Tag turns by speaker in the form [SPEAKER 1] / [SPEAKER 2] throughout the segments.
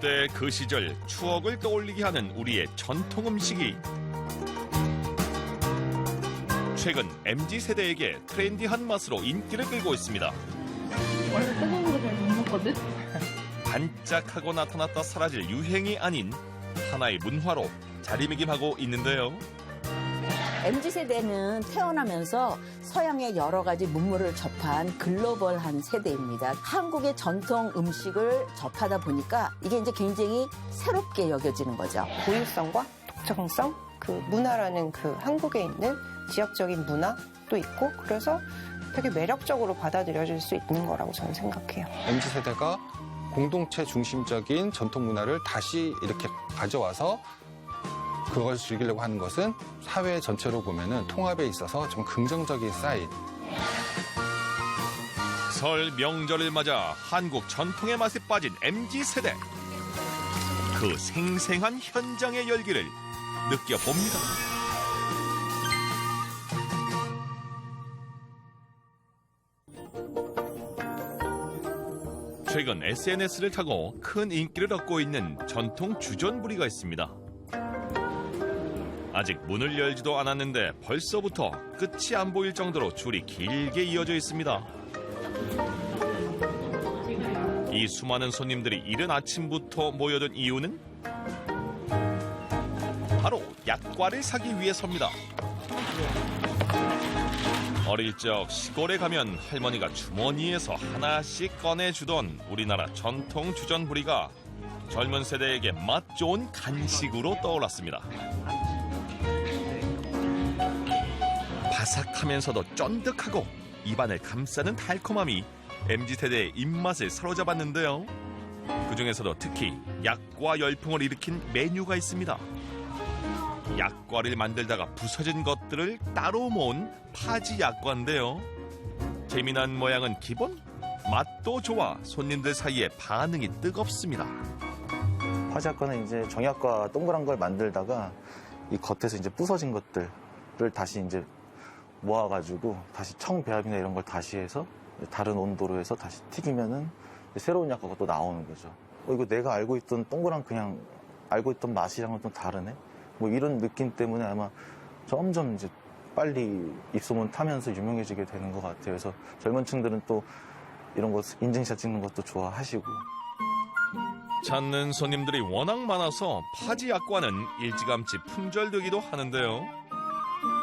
[SPEAKER 1] 그때 그 시절 추억을 떠올리게 하는 우리의 전통 음식이 최근 MZ세대에게 트렌디한 맛으로 인기를 끌고 있습니다.
[SPEAKER 2] 원래 뜨거운 거 잘 못 먹거든?
[SPEAKER 1] 반짝하고 나타났다 사라질 유행이 아닌 하나의 문화로 자리매김하고 있는데요.
[SPEAKER 3] MZ세대는 태어나면서 서양의 여러 가지 문물을 접한 글로벌한 세대입니다. 한국의 전통 음식을 접하다 보니까 이게 이제 굉장히 새롭게 여겨지는 거죠.
[SPEAKER 4] 고유성과 독창성, 그 문화라는 그 한국에 있는 지역적인 문화도 있고 그래서 되게 매력적으로 받아들여질 수 있는 거라고 저는 생각해요.
[SPEAKER 5] MZ세대가 공동체 중심적인 전통 문화를 다시 이렇게 가져와서 그걸 즐기려고 하는 것은 사회 전체로 보면은 통합에 있어서 좀 긍정적인 사인.
[SPEAKER 1] 설 명절을 맞아 한국 전통의 맛에 빠진 MZ세대. 그 생생한 현장의 열기를 느껴봅니다. 최근 SNS를 타고 큰 인기를 얻고 있는 전통 주전부리가 있습니다. 아직 문을 열지도 않았는데 벌써부터 끝이 안 보일 정도로 줄이 길게 이어져 있습니다. 이 수많은 손님들이 이른 아침부터 모여든 이유는 바로 약과를 사기 위해서입니다. 어릴 적 시골에 가면 할머니가 주머니에서 하나씩 꺼내주던 우리나라 전통 주전부리가 젊은 세대에게 맛 좋은 간식으로 떠올랐습니다. 바삭하면서도 쫀득하고 입안을 감싸는 달콤함이 MZ세대의 입맛을 사로잡았는데요. 그중에서도 특히 약과 열풍을 일으킨 메뉴가 있습니다. 약과를 만들다가 부서진 것들을 따로 모은 파지 약과인데요. 재미난 모양은 기본, 맛도 좋아 손님들 사이에 반응이 뜨겁습니다.
[SPEAKER 6] 파지약과는 이제 정약과 동그란 걸 만들다가 이 겉에서 이제 부서진 것들을 다시 이제 모아가지고 다시 청배합이나 이런 걸 다시 해서 다른 온도로 해서 다시 튀기면은 새로운 약과가 또 나오는 거죠. 이거 내가 알고 있던 동그란 그냥 알고 있던 맛이랑은 좀 다르네? 뭐 이런 느낌 때문에 아마 점점 이제 빨리 입소문 타면서 유명해지게 되는 것 같아요. 그래서 젊은 층들은 또 이런 거 인증샷 찍는 것도 좋아하시고.
[SPEAKER 1] 찾는 손님들이 워낙 많아서 파지 약과는 일찌감치 품절되기도 하는데요.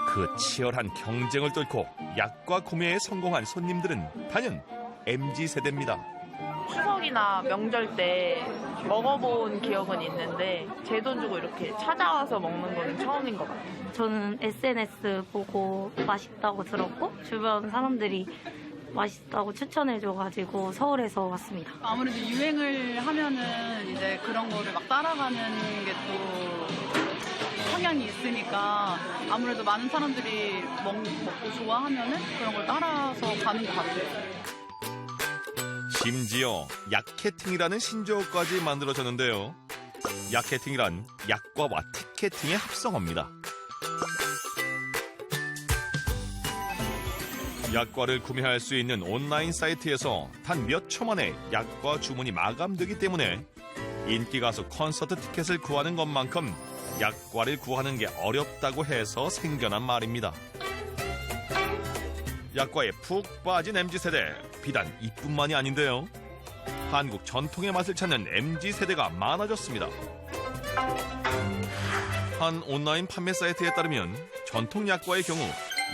[SPEAKER 1] 그 치열한 경쟁을 뚫고 약과 구매에 성공한 손님들은 단연 MZ세대입니다.
[SPEAKER 2] 추석이나 명절 때 먹어본 기억은 있는데 제 돈 주고 이렇게 찾아와서 먹는 거는 처음인 것 같아요.
[SPEAKER 7] 저는 SNS 보고 맛있다고 들었고 주변 사람들이 맛있다고 추천해줘가지고 서울에서 왔습니다.
[SPEAKER 8] 아무래도 유행을 하면은 이제 그런 거를 막 따라가는 게 또 성향이 있으니까 아무래도 많은 사람들이 먹고 좋아하면은 그런 걸 따라서 가는 것 같아요.
[SPEAKER 1] 심지어 약캐팅이라는 신조어까지 만들어졌는데요. 약캐팅이란 약과와 티켓팅의 합성어입니다. 약과를 구매할 수 있는 온라인 사이트에서 단 몇 초 만에 약과 주문이 마감되기 때문에 인기 가수 콘서트 티켓을 구하는 것만큼 약과를 구하는 게 어렵다고 해서 생겨난 말입니다. 약과에 푹 빠진 MZ세대, 비단 이뿐만이 아닌데요. 한국 전통의 맛을 찾는 MZ세대가 많아졌습니다. 한 온라인 판매 사이트에 따르면 전통 약과의 경우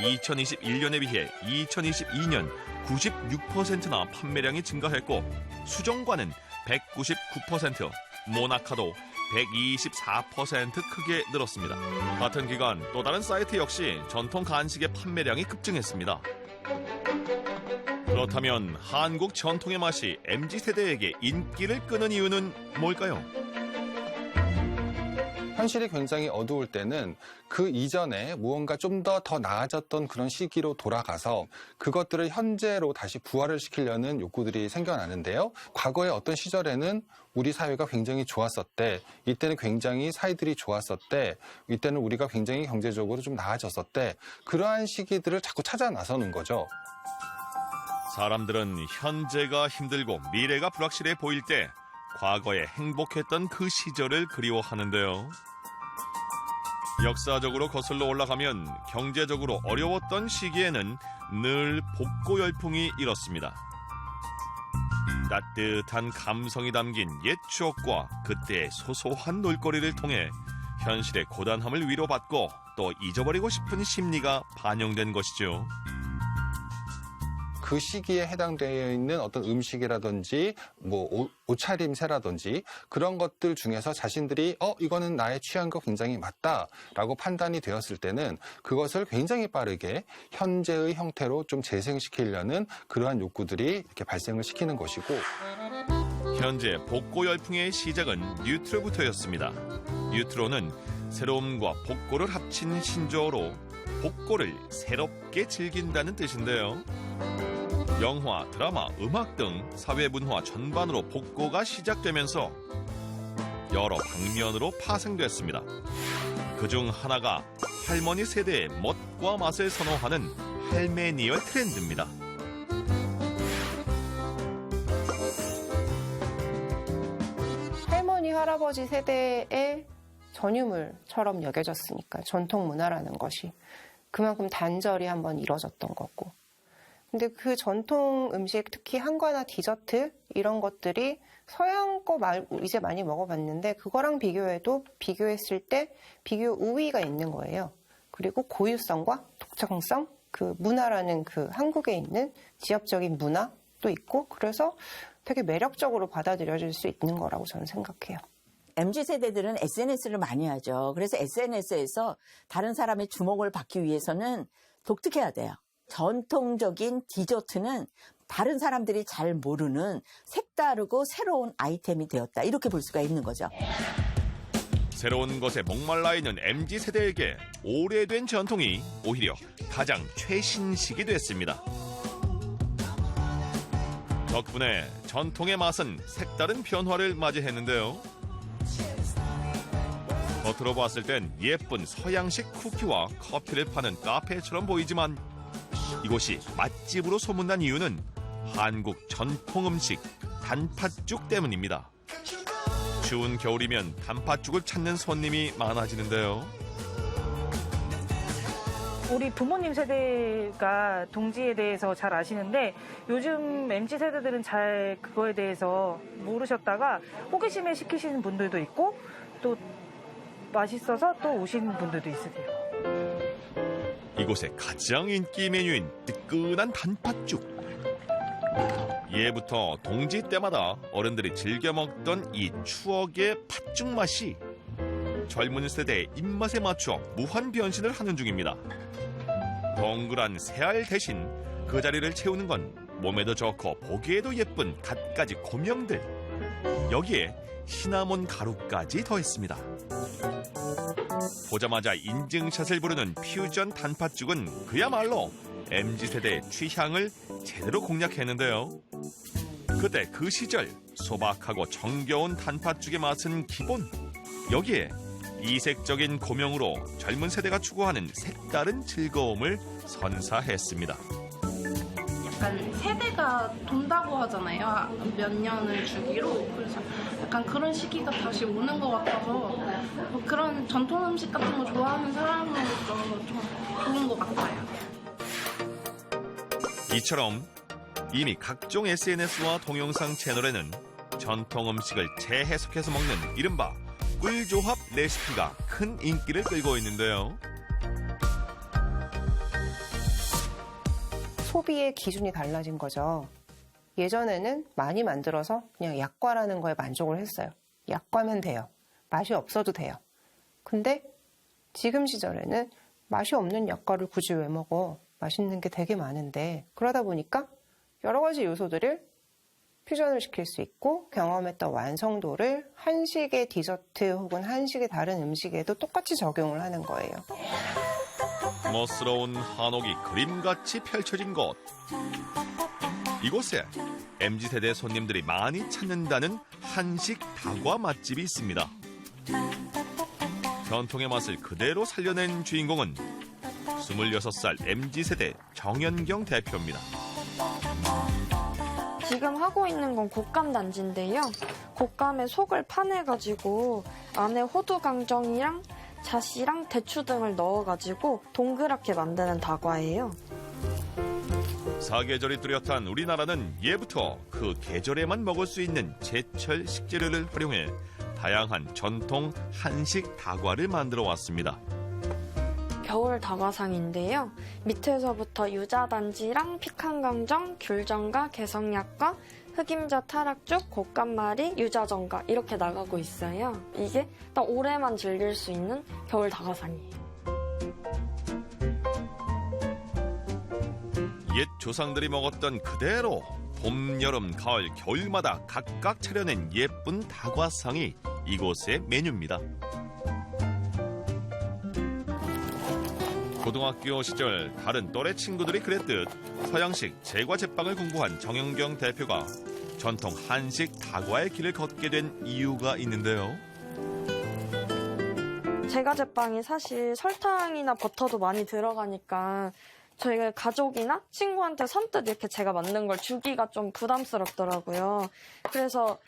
[SPEAKER 1] 2021년에 비해 2022년 96%나 판매량이 증가했고 수정과는 199%, 모나카도 124% 크게 늘었습니다. 같은 기간 또 다른 사이트 역시 전통 간식의 판매량이 급증했습니다. 그렇다면 한국 전통의 맛이 MZ세대에게 인기를 끄는 이유는 뭘까요?
[SPEAKER 5] 현실이 굉장히 어두울 때는 그 이전에 무언가 좀 더 나아졌던 그런 시기로 돌아가서 그것들을 현재로 다시 부활을 시키려는 욕구들이 생겨나는데요. 과거의 어떤 시절에는 우리 사회가 굉장히 좋았었대. 이때는 굉장히 사이들이 좋았었대. 이때는 우리가 굉장히 경제적으로 좀 나아졌었대. 그러한 시기들을 자꾸 찾아 나서는 거죠.
[SPEAKER 1] 사람들은 현재가 힘들고 미래가 불확실해 보일 때 과거에 행복했던 그 시절을 그리워하는데요. 역사적으로 거슬러 올라가면 경제적으로 어려웠던 시기에는 늘 복고 열풍이 일었습니다. 따뜻한 감성이 담긴 옛 추억과 그때의 소소한 놀거리를 통해 현실의 고단함을 위로받고 또 잊어버리고 싶은 심리가 반영된 것이죠.
[SPEAKER 5] 그 시기에 해당되어 있는 어떤 음식이라든지 뭐 옷차림새라든지 그런 것들 중에서 자신들이 이거는 나의 취향과 굉장히 맞다라고 판단이 되었을 때는 그것을 굉장히 빠르게 현재의 형태로 좀 재생시키려는 그러한 욕구들이 이렇게 발생을 시키는 것이고,
[SPEAKER 1] 현재 복고 열풍의 시작은 뉴트로부터였습니다. 뉴트로는 새로움과 복고를 합친 신조어로 복고를 새롭게 즐긴다는 뜻인데요. 영화, 드라마, 음악 등 사회문화 전반으로 복고가 시작되면서 여러 방면으로 파생됐습니다. 그중 하나가 할머니 세대의 멋과 맛을 선호하는 할메니얼 트렌드입니다.
[SPEAKER 4] 할머니, 할아버지 세대의 전유물처럼 여겨졌으니까 전통 문화라는 것이 그만큼 단절이 한번 이뤄졌던 거고. 근데 그 전통 음식, 특히 한과나 디저트 이런 것들이 서양 거 이제 많이 먹어봤는데 그거랑 비교했을 때 비교 우위가 있는 거예요. 그리고 고유성과 독창성, 그 문화라는 그 한국에 있는 지역적인 문화도 있고, 그래서 되게 매력적으로 받아들여질 수 있는 거라고 저는 생각해요.
[SPEAKER 3] MZ세대들은 SNS를 많이 하죠. 그래서 SNS에서 다른 사람의 주목을 받기 위해서는 독특해야 돼요. 전통적인 디저트는 다른 사람들이 잘 모르는 색다르고 새로운 아이템이 되었다. 이렇게 볼 수가 있는 거죠.
[SPEAKER 1] 새로운 것에 목말라 있는 MZ세대에게 오래된 전통이 오히려 가장 최신식이 됐습니다. 덕분에 전통의 맛은 색다른 변화를 맞이했는데요. 겉으로 봤을 땐 예쁜 서양식 쿠키와 커피를 파는 카페처럼 보이지만 이곳이 맛집으로 소문난 이유는 한국 전통 음식 단팥죽 때문입니다. 추운 겨울이면 단팥죽을 찾는 손님이 많아지는데요.
[SPEAKER 9] 우리 부모님 세대가 동지에 대해서 잘 아시는데 요즘 MZ 세대들은 잘 그거에 대해서 모르셨다가 호기심에 시키시는 분들도 있고 또 맛있어서 또 오시는 분들도 있으세요.
[SPEAKER 1] 이곳의 가장 인기 메뉴인 뜨끈한 단팥죽. 예부터 동지 때마다 어른들이 즐겨 먹던 이 추억의 팥죽 맛이 젊은 세대의 입맛에 맞춰 무한 변신을 하는 중입니다. 동그란 새알 대신 그 자리를 채우는 건 몸에도 좋고 보기에도 예쁜 갖가지 고명들. 여기에 시나몬 가루까지 더했습니다. 보자마자 인증샷을 부르는 퓨전 단팥죽은 그야말로 MZ세대의 취향을 제대로 공략했는데요. 그때 그 시절 소박하고 정겨운 단팥죽의 맛은 기본. 여기에 이색적인 고명으로 젊은 세대가 추구하는 색다른 즐거움을 선사했습니다.
[SPEAKER 10] 약간 세대가 돈다고 하잖아요. 몇 년을 주기로. 그래서 약간 그런 시기가 다시 오는 것 같아서 뭐 그런 전통 음식 같은 거 좋아하는 사람으로서 좀 좋은 것 같아요.
[SPEAKER 1] 이처럼 이미 각종 SNS와 동영상 채널에는 전통 음식을 재해석해서 먹는 이른바 꿀조합 레시피가 큰 인기를 끌고 있는데요.
[SPEAKER 4] 소비의 기준이 달라진 거죠. 예전에는 많이 만들어서 그냥 약과라는 거에 만족을 했어요. 약과면 돼요. 맛이 없어도 돼요. 근데 지금 시절에는 맛이 없는 약과를 굳이 왜 먹어? 맛있는 게 되게 많은데, 그러다 보니까 여러 가지 요소들을 퓨전을 시킬 수 있고 경험했던 완성도를 한식의 디저트 혹은 한식의 다른 음식에도 똑같이 적용을 하는 거예요.
[SPEAKER 1] 멋스러운 한옥이 그림같이 펼쳐진 곳. 이곳에 MZ세대 손님들이 많이 찾는다는 한식 다과 맛집이 있습니다. 전통의 맛을 그대로 살려낸 주인공은 26살 MZ세대 정연경 대표입니다.
[SPEAKER 11] 지금 하고 있는 건 곶감 단지인데요. 곶감에 속을 파내가지고 안에 호두 강정이랑 잣이랑 대추 등을 넣어가지고 동그랗게 만드는 다과예요.
[SPEAKER 1] 사계절이 뚜렷한 우리나라는 예부터 그 계절에만 먹을 수 있는 제철 식재료를 활용해 다양한 전통 한식 다과를 만들어 왔습니다.
[SPEAKER 11] 겨울 다과상인데요. 밑에서부터 유자단지랑 피칸강정, 귤전과 개성약과 흑임자 타락죽, 곶감말이, 유자전과 이렇게 나가고 있어요. 이게 딱 올해만 즐길 수 있는 겨울 다과상이에요.
[SPEAKER 1] 옛 조상들이 먹었던 그대로 봄, 여름, 가을, 겨울마다 각각 차려낸 예쁜 다과상이 이곳의 메뉴입니다. 고등학교 시절 다른 또래 친구들이 그랬듯 서양식 제과 제빵을 공부한 정영경 대표가 전통 한식 다과의 길을 걷게 된 이유가 있는데요.
[SPEAKER 11] 제과 제빵이 사실 설탕이나 버터도 많이 들어가니까 저희가 가족이나 친구한테 선뜻 이렇게 제가 만든 걸 주기가 좀 부담스럽더라고요. 그래서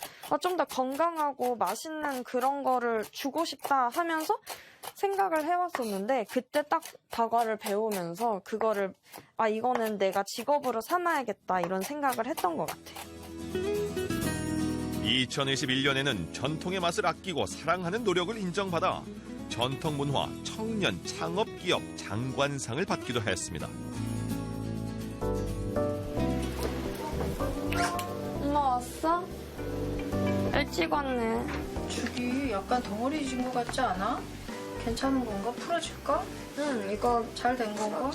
[SPEAKER 11] 좀 더 건강하고 맛있는 그런 거를 주고 싶다 하면서 생각을 해왔었는데 그때 딱 다과를 배우면서 그거를 이거는 내가 직업으로 삼아야겠다 이런 생각을 했던 것 같아요.
[SPEAKER 1] 2021년에는 전통의 맛을 아끼고 사랑하는 노력을 인정받아 전통문화 청년 창업기업 장관상을 받기도 했습니다.
[SPEAKER 11] 엄마 왔어? 일찍 왔네.
[SPEAKER 12] 죽이 약간 덩어리진 것 같지 않아? 괜찮은 건가? 풀어줄까?
[SPEAKER 11] 응, 이거
[SPEAKER 12] 잘 된 건가?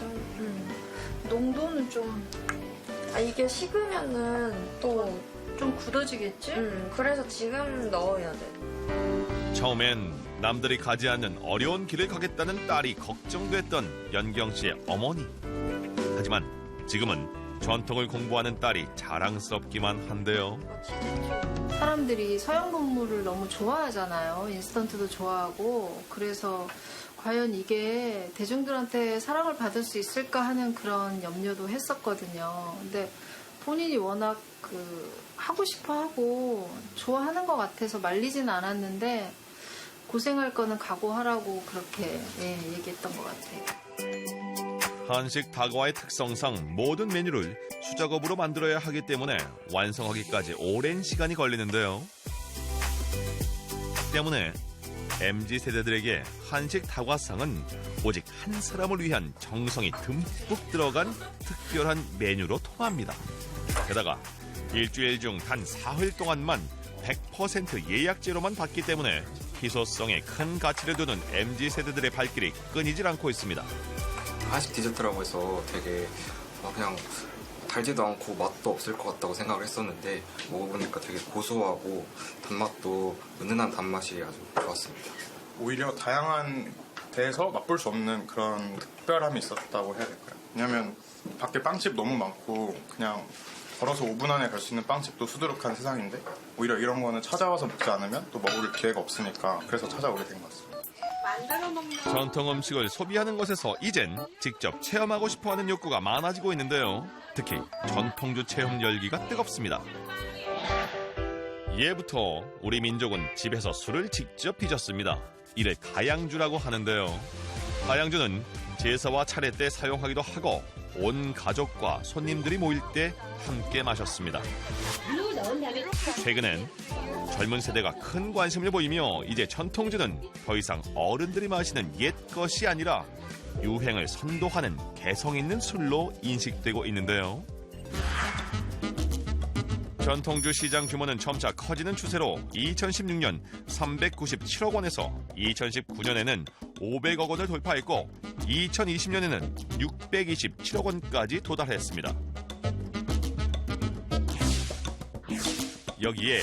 [SPEAKER 12] 농도는 좀...
[SPEAKER 11] 이게 식으면은 또
[SPEAKER 12] 좀 굳어지겠지?
[SPEAKER 11] 그래서 지금 넣어야 돼.
[SPEAKER 1] 처음엔 남들이 가지 않는 어려운 길을 가겠다는 딸이 걱정됐던 연경 씨의 어머니. 하지만 지금은 전통을 공부하는 딸이 자랑스럽기만 한데요.
[SPEAKER 12] 사람들이 서양 문물을 너무 좋아하잖아요. 인스턴트도 좋아하고. 그래서 과연 이게 대중들한테 사랑을 받을 수 있을까 하는 그런 염려도 했었거든요. 근데 본인이 워낙 하고 싶어 하고 좋아하는 것 같아서 말리진 않았는데 고생할 거는 각오하라고 그렇게 얘기했던 것 같아요.
[SPEAKER 1] 한식 다과의 특성상 모든 메뉴를 수작업으로 만들어야 하기 때문에 완성하기까지 오랜 시간이 걸리는데요. 때문에 MZ세대들에게 한식 다과상은 오직 한 사람을 위한 정성이 듬뿍 들어간 특별한 메뉴로 통합니다. 게다가 일주일 중 단 4회 동안만 100% 예약제로만 받기 때문에 희소성에 큰 가치를 두는 MZ세대들의 발길이 끊이질 않고 있습니다.
[SPEAKER 13] 한식 디저트라고 해서 되게 그냥 달지도 않고 맛도 없을 것 같다고 생각을 했었는데 먹어보니까 되게 고소하고 단맛도 은은한 단맛이 아주 좋았습니다.
[SPEAKER 14] 오히려 다양한 데에서 맛볼 수 없는 그런 특별함이 있었다고 해야 될까요? 왜냐면 밖에 빵집 너무 많고 그냥 걸어서 5분 안에 갈 수 있는 빵집도 수두룩한 세상인데 오히려 이런 거는 찾아와서 먹지 않으면 또 먹을 기회가 없으니까 그래서 찾아오게 된 것 같습니다.
[SPEAKER 1] 전통 음식을 소비하는 것에서 이젠 직접 체험하고 싶어하는 욕구가 많아지고 있는데요. 특히 전통주 체험 열기가 뜨겁습니다. 예부터 우리 민족은 집에서 술을 직접 빚었습니다. 이를 가양주라고 하는데요. 가양주는 제사와 차례 때 사용하기도 하고 온 가족과 손님들이 모일 때 함께 마셨습니다. 최근엔 젊은 세대가 큰 관심을 보이며 이제 전통주는 더 이상 어른들이 마시는 옛 것이 아니라 유행을 선도하는 개성 있는 술로 인식되고 있는데요. 전통주 시장 규모는 점차 커지는 추세로 2016년 397억 원에서 2019년에는 500억 원을 돌파했고 2020년에는 627억 원까지 도달했습니다. 여기에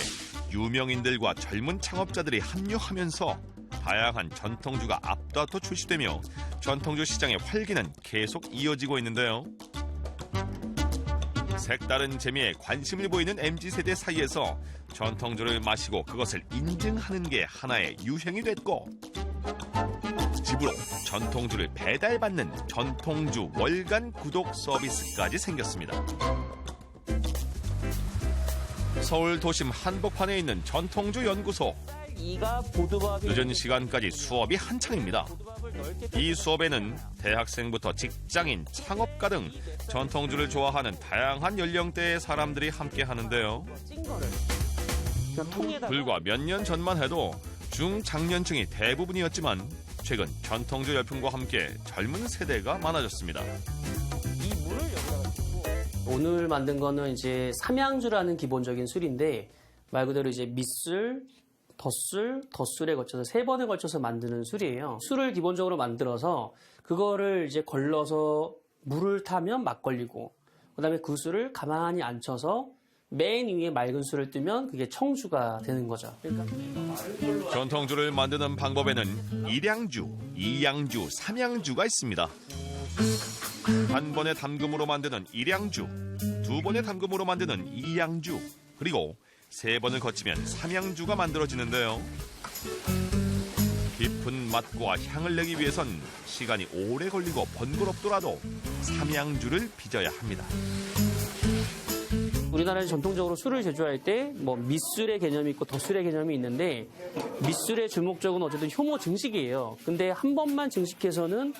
[SPEAKER 1] 유명인들과 젊은 창업자들이 합류하면서 다양한 전통주가 앞다퉈 출시되며 전통주 시장의 활기는 계속 이어지고 있는데요. 색다른 재미에 관심을 보이는 MZ세대 사이에서 전통주를 마시고 그것을 인증하는 게 하나의 유행이 됐고 집으로 전통주를 배달받는 전통주 월간 구독 서비스까지 생겼습니다. 서울 도심 한복판에 있는 전통주 연구소. 늦은 시간까지 수업이 한창입니다. 이 수업에는 대학생부터 직장인, 창업가 등 전통주를 좋아하는 다양한 연령대의 사람들이 함께 하는데요. 불과 몇 년 전만 해도 중장년층이 대부분이었지만 최근 전통주 열풍과 함께 젊은 세대가 많아졌습니다.
[SPEAKER 15] 오늘 만든 거는 이제 삼양주라는 기본적인 술인데 말 그대로 이제 밑술, 덧술에 걸쳐서 3번에 걸쳐서 만드는 술이에요. 술을 기본적으로 만들어서 그거를 이제 걸러서 물을 타면 막걸리고 그다음에 그 술을 가만히 앉혀서 맨 위에 맑은 술을 뜨면 그게 청주가 되는 거죠. 그러니까
[SPEAKER 1] 전통주를 만드는 방법에는 1양주, 2양주, 3양주가 있습니다. 한 번의 담금으로 만드는 1양주, 2번의 담금으로 만드는 2양주, 그리고 3번을 거치면 3양주가 만들어지는데요. 깊은 맛과 향을 내기 위해선 시간이 오래 걸리고 번거롭더라도 3양주를 빚어야 합니다.
[SPEAKER 15] 우리나라에서 전통적으로 술을 제조할 때 뭐 밑술의 개념이 있고 덧술의 개념이 있는데 밑술의 주목적은 어쨌든 효모 증식이에요. 근데 한 번만 증식해서는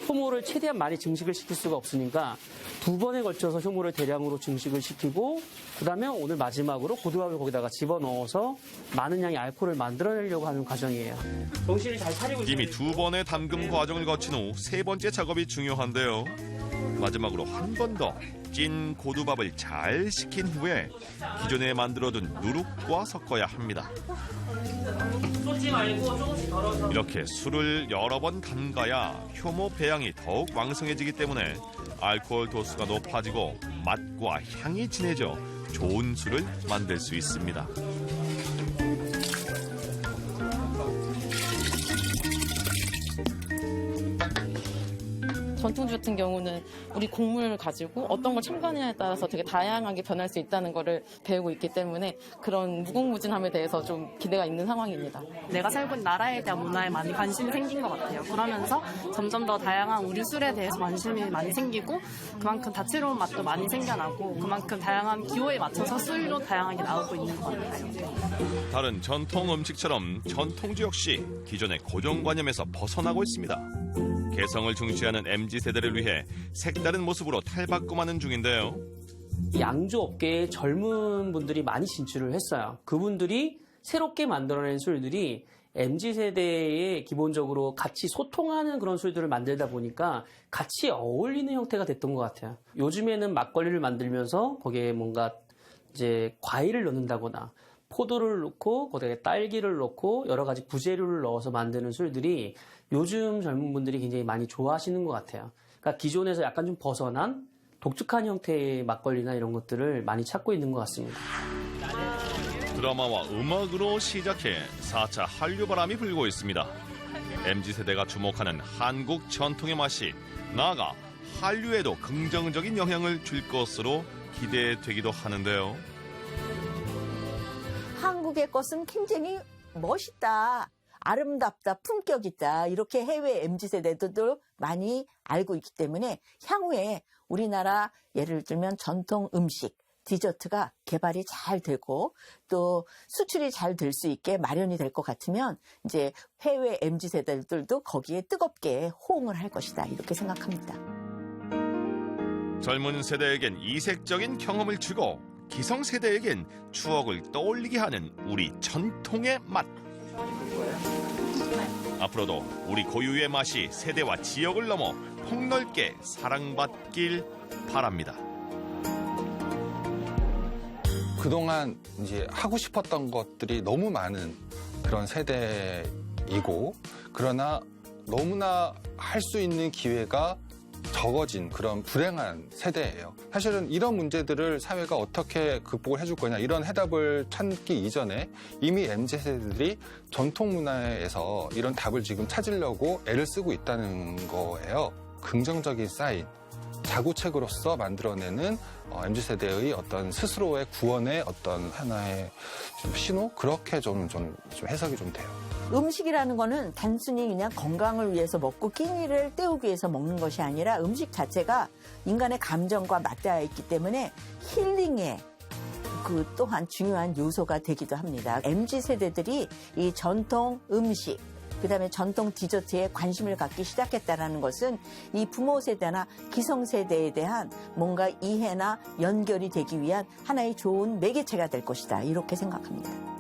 [SPEAKER 15] 효모를 최대한 많이 증식을 시킬 수가 없으니까 2번에 걸쳐서 효모를 대량으로 증식을 시키고 그다음에 오늘 마지막으로 고두밥을 거기다가 집어넣어서 많은 양의 알코올을 만들어내려고 하는 과정이에요. 정신을 잘 차리고
[SPEAKER 1] 이미 2번의 담금 과정을 거친 후 3번째 작업이 중요한데요. 마지막으로 한 번 더 찐 고두밥을 잘 식힌 후에 기존에 만들어둔 누룩과 섞어야 합니다. 이렇게 술을 여러 번 담가야 효모 배양이 더욱 왕성해지기 때문에 알코올 도수가 높아지고 맛과 향이 진해져 좋은 술을 만들 수 있습니다.
[SPEAKER 16] 전통주 같은 경우는 우리 곡물을 가지고 어떤 걸 첨가하느냐에 따라서 되게 다양하게 변할 수 있다는 거를 배우고 있기 때문에 그런 무궁무진함에 대해서 좀 기대가 있는 상황입니다.
[SPEAKER 17] 내가 살고 있는 나라에 대한 문화에 많이 관심이 생긴 것 같아요. 그러면서 점점 더 다양한 우리 술에 대해서 관심이 많이 생기고 그만큼 다채로운 맛도 많이 생겨나고 그만큼 다양한 기호에 맞춰서 술도 다양하게 나오고 있는 것 같아요.
[SPEAKER 1] 다른 전통 음식처럼 전통주 역시 기존의 고정관념에서 벗어나고 있습니다. 개성을 중시하는 MZ세대를 위해 색다른 모습으로 탈바꿈하는 중인데요.
[SPEAKER 15] 양주 업계에 젊은 분들이 많이 진출을 했어요. 그분들이 새롭게 만들어낸 술들이 MZ세대에 기본적으로 같이 소통하는 그런 술들을 만들다 보니까 같이 어울리는 형태가 됐던 것 같아요. 요즘에는 막걸리를 만들면서 거기에 뭔가 이제 과일을 넣는다거나 포도를 넣고 거기에 딸기를 넣고 여러 가지 부재료를 넣어서 만드는 술들이 요즘 젊은 분들이 굉장히 많이 좋아하시는 것 같아요. 그러니까 기존에서 약간 좀 벗어난 독특한 형태의 막걸리나 이런 것들을 많이 찾고 있는 것 같습니다.
[SPEAKER 1] 드라마와 음악으로 시작해 4차 한류바람이 불고 있습니다. MZ세대가 주목하는 한국 전통의 맛이 나아가 한류에도 긍정적인 영향을 줄 것으로 기대되기도 하는데요.
[SPEAKER 3] 한국의 것은 굉장히 멋있다, 아름답다, 품격 있다, 이렇게 해외 MZ세대들도 많이 알고 있기 때문에 향후에 우리나라 예를 들면 전통 음식, 디저트가 개발이 잘 되고 또 수출이 잘 될 수 있게 마련이 될 것 같으면 이제 해외 MZ세대들도 거기에 뜨겁게 호응을 할 것이다, 이렇게 생각합니다.
[SPEAKER 1] 젊은 세대에겐 이색적인 경험을 주고 기성세대에겐 추억을 떠올리게 하는 우리 전통의 맛. 앞으로도 우리 고유의 맛이 세대와 지역을 넘어 폭넓게 사랑받길 바랍니다.
[SPEAKER 5] 그동안 이제 하고 싶었던 것들이 너무 많은 그런 세대이고, 그러나 너무나 할 수 있는 기회가 적어진 그런 불행한 세대예요. 사실은 이런 문제들을 사회가 어떻게 극복을 해줄 거냐, 이런 해답을 찾기 이전에 이미 MZ세대들이 전통 문화에서 이런 답을 지금 찾으려고 애를 쓰고 있다는 거예요. 긍정적인 사인, 자구책으로서 만들어내는 MZ세대의 어떤 스스로의 구원의 어떤 하나의 신호? 그렇게 좀 해석이 좀 돼요.
[SPEAKER 3] 음식이라는 거는 단순히 그냥 건강을 위해서 먹고 끼니를 때우기 위해서 먹는 것이 아니라 음식 자체가 인간의 감정과 맞닿아 있기 때문에 힐링의 그 또한 중요한 요소가 되기도 합니다. MZ세대들이 이 전통 음식, 그다음에 전통 디저트에 관심을 갖기 시작했다는 것은 이 부모 세대나 기성 세대에 대한 뭔가 이해나 연결이 되기 위한 하나의 좋은 매개체가 될 것이다. 이렇게 생각합니다.